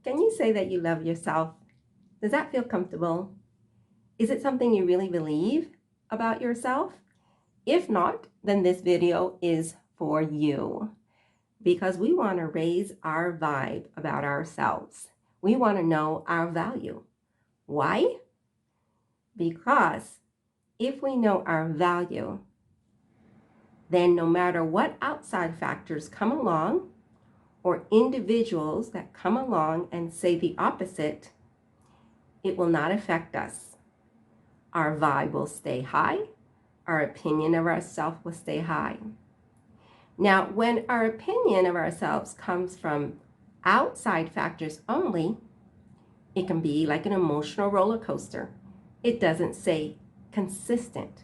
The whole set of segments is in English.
Can you say that you love yourself? Does that feel comfortable? Is it something you really believe about yourself? If not, then this video is for you, because we want to raise our vibe about ourselves. We want to know our value. Why? Because if we know our value, then no matter what outside factors come along or individuals that come along and say the opposite, it will not affect us. Our vibe will stay high. Our opinion of ourselves will stay high. Now, when our opinion of ourselves comes from outside factors only, it can be like an emotional roller coaster. It doesn't stay consistent.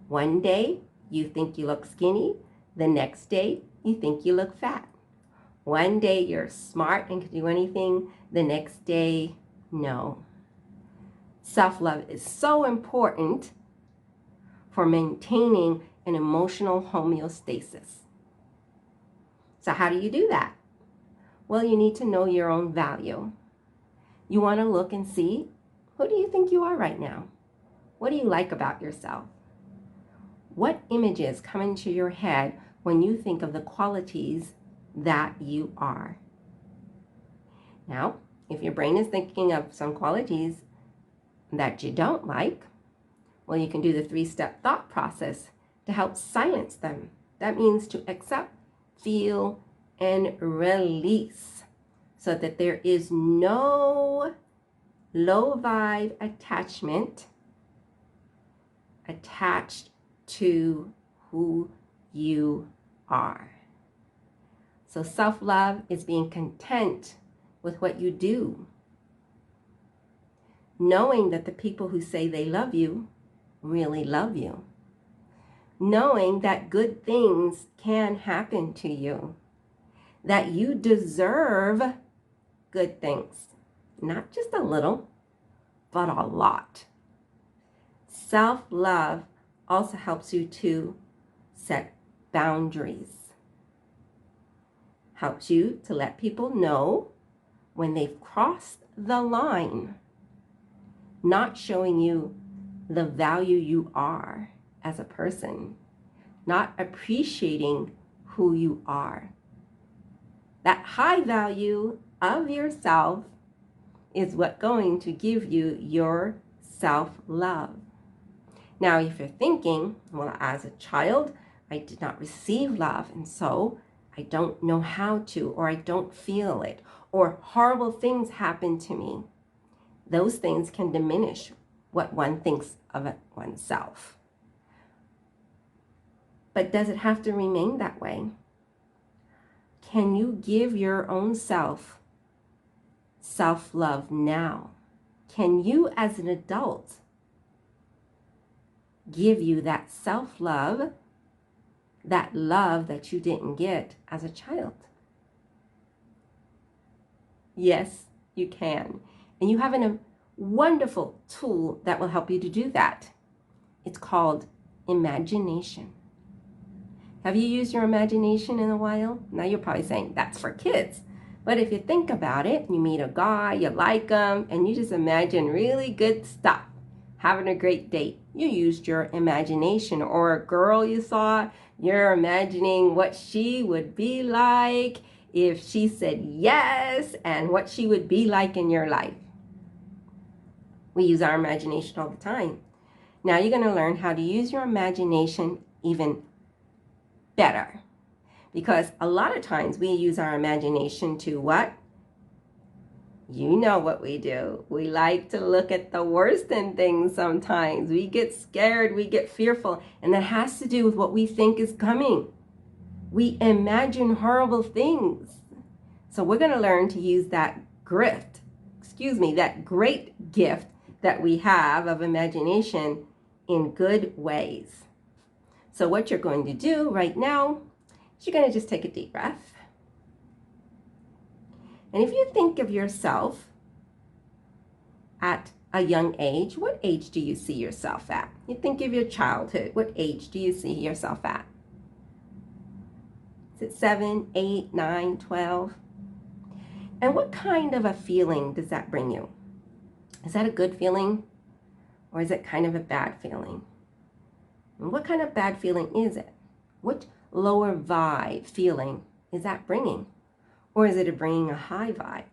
One day, you think you look skinny. The next day, you think you look fat. One day, you're smart and can do anything. The next day, no. Self-love is so important for maintaining an emotional homeostasis. So how do you do that? Well, you need to know your own value. You want to look and see, who do you think you are right now? What do you like about yourself? What images come into your head when you think of the qualities that you are? Now, if your brain is thinking of some qualities that you don't like, well, you can do the 3-step thought process to help silence them. That means to accept, feel, and release, so that there is no low vibe attachment attached to who you are. So self-love is being content with what you do, knowing that the people who say they love you really love you, knowing that good things can happen to you, that you deserve good things, not just a little, but a lot. Self-love also helps you to set boundaries, helps you to let people know when they've crossed the line, not showing you the value you are as a person, not appreciating who you are. That high value of yourself is what's going to give you your self-love. Now, if you're thinking, well, as a child, I did not receive love, and so I don't know how to, or I don't feel it, or horrible things happen to me, those things can diminish what one thinks of oneself. But does it have to remain that way? Can you give your own self self-love now? Can you, as an adult, give you that self-love, that love that you didn't get as a child? Yes, you can. And you have a wonderful tool that will help you to do that. It's called imagination. Have you used your imagination in a while? Now you're probably saying that's for kids. But if you think about it, you meet a guy, you like him, and you just imagine really good stuff, having a great date. You used your imagination. Or a girl you saw, you're imagining what she would be like if she said yes, and what she would be like in your life. We use our imagination all the time. Now you're going to learn how to use your imagination even better. Because a lot of times we use our imagination to what? You know what we do. We like to look at the worst in things sometimes. We get scared, we get fearful, and that has to do with what we think is coming. We imagine horrible things. So we're going to learn to use that that great gift that we have of imagination in good ways. So what you're going to do right now is you're going to just take a deep breath. And if you think of yourself at a young age, what age do you see yourself at? You think of your childhood, what age do you see yourself at? Is it 7, 8, 9, 12? And what kind of a feeling does that bring you? Is that a good feeling? Or is it kind of a bad feeling? And what kind of bad feeling is it? What lower vibe feeling is that bringing? Or is it bringing a high vibe?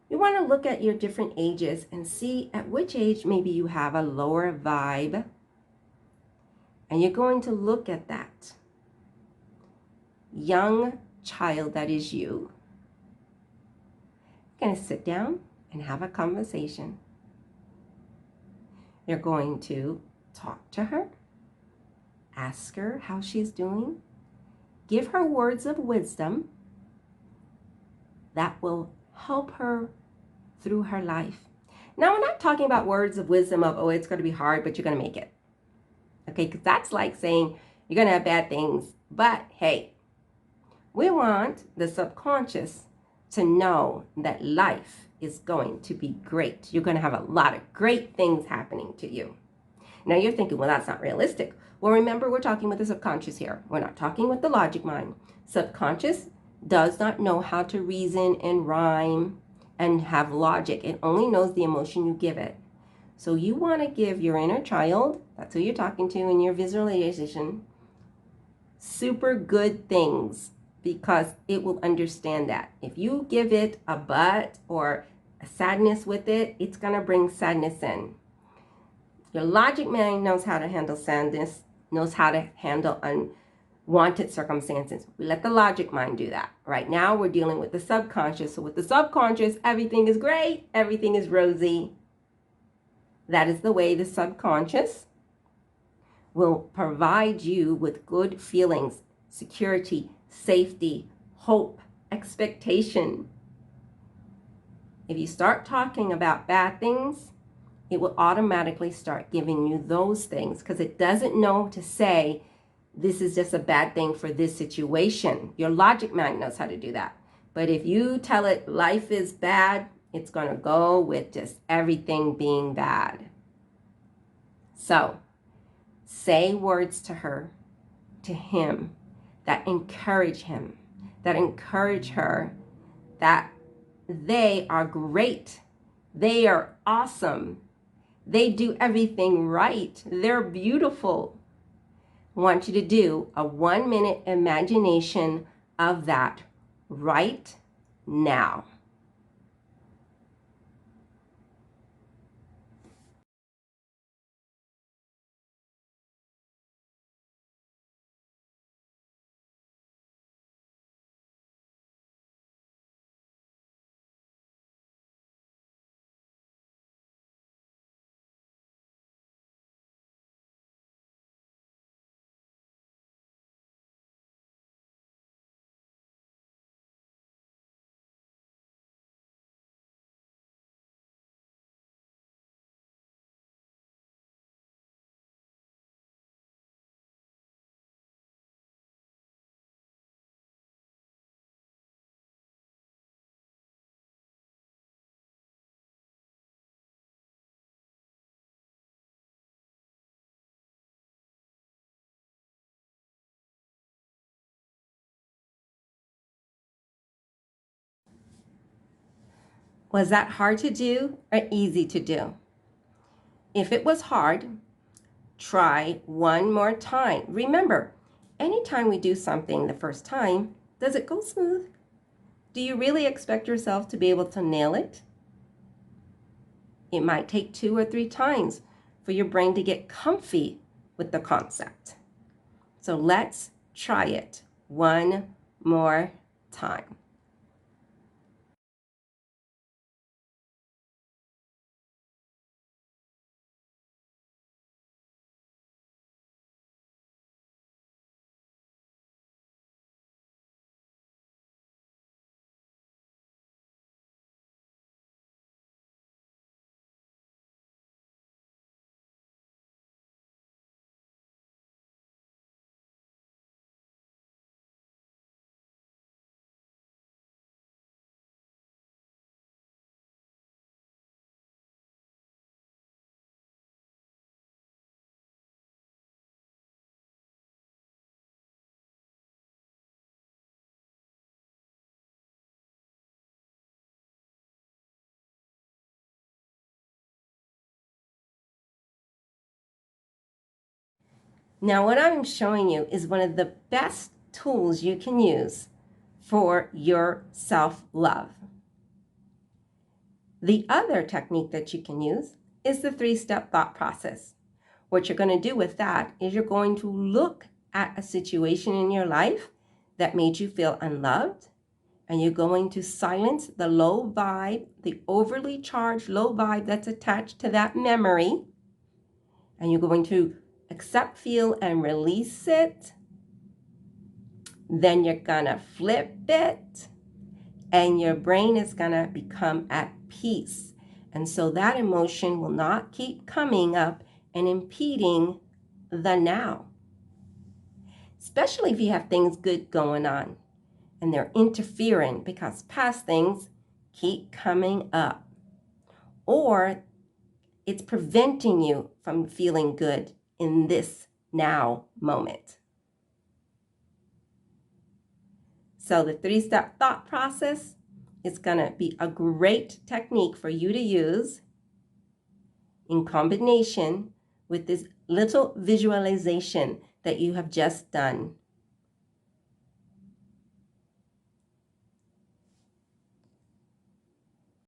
You want to look at your different ages and see at which age maybe you have a lower vibe. And you're going to look at that young child that is you. You're going to sit down and have a conversation. You're going to talk to her, ask her how she's doing, give her words of wisdom that will help her through her life. Now, we're not talking about words of wisdom of, oh, it's going to be hard, but you're going to make it. Okay, because that's like saying you're going to have bad things, but hey, we want the subconscious to know that life is going to be great. You're going to have a lot of great things happening to you. Now you're thinking, well, that's not realistic. Well, remember, we're talking with the subconscious here. We're not talking with the logic mind. Subconscious does not know how to reason and rhyme and have logic. It only knows the emotion you give it. So you want to give your inner child, that's who you're talking to in your visualization, super good things, because it will understand that. If you give it a but or a sadness with it, it's going to bring sadness in. Your logic mind knows how to handle sadness, knows how to handle unwanted circumstances. We let the logic mind do that. Right now, we're dealing with the subconscious. So with the subconscious, everything is great, everything is rosy. That is the way the subconscious will provide you with good feelings, security, safety, hope, expectation. If you start talking about bad things, it will automatically start giving you those things because it doesn't know to say, this is just a bad thing for this situation. Your logic mind knows how to do that. But if you tell it life is bad, it's going to go with just everything being bad. So, say words to her, to him, that encourage him, that encourage her, that they are great, they are awesome, they do everything right, they're beautiful. I want you to do a 1-minute imagination of that right now. Was that hard to do or easy to do? If it was hard, try one more time. Remember, anytime we do something the first time, does it go smooth? Do you really expect yourself to be able to nail it? It might take 2 or 3 times for your brain to get comfy with the concept. So let's try it one more time. Now, what I'm showing you is one of the best tools you can use for your self-love. The other technique that you can use is the 3-step thought process. What you're going to do with that is you're going to look at a situation in your life that made you feel unloved, and you're going to silence the low vibe, the overly charged low vibe that's attached to that memory, and you're going to accept, feel, and release it. Then you're going to flip it, and your brain is going to become at peace. And so that emotion will not keep coming up and impeding the now. Especially if you have things good going on and they're interfering because past things keep coming up. Or it's preventing you from feeling good in this now moment. So the 3-step thought process is going to be a great technique for you to use in combination with this little visualization that you have just done.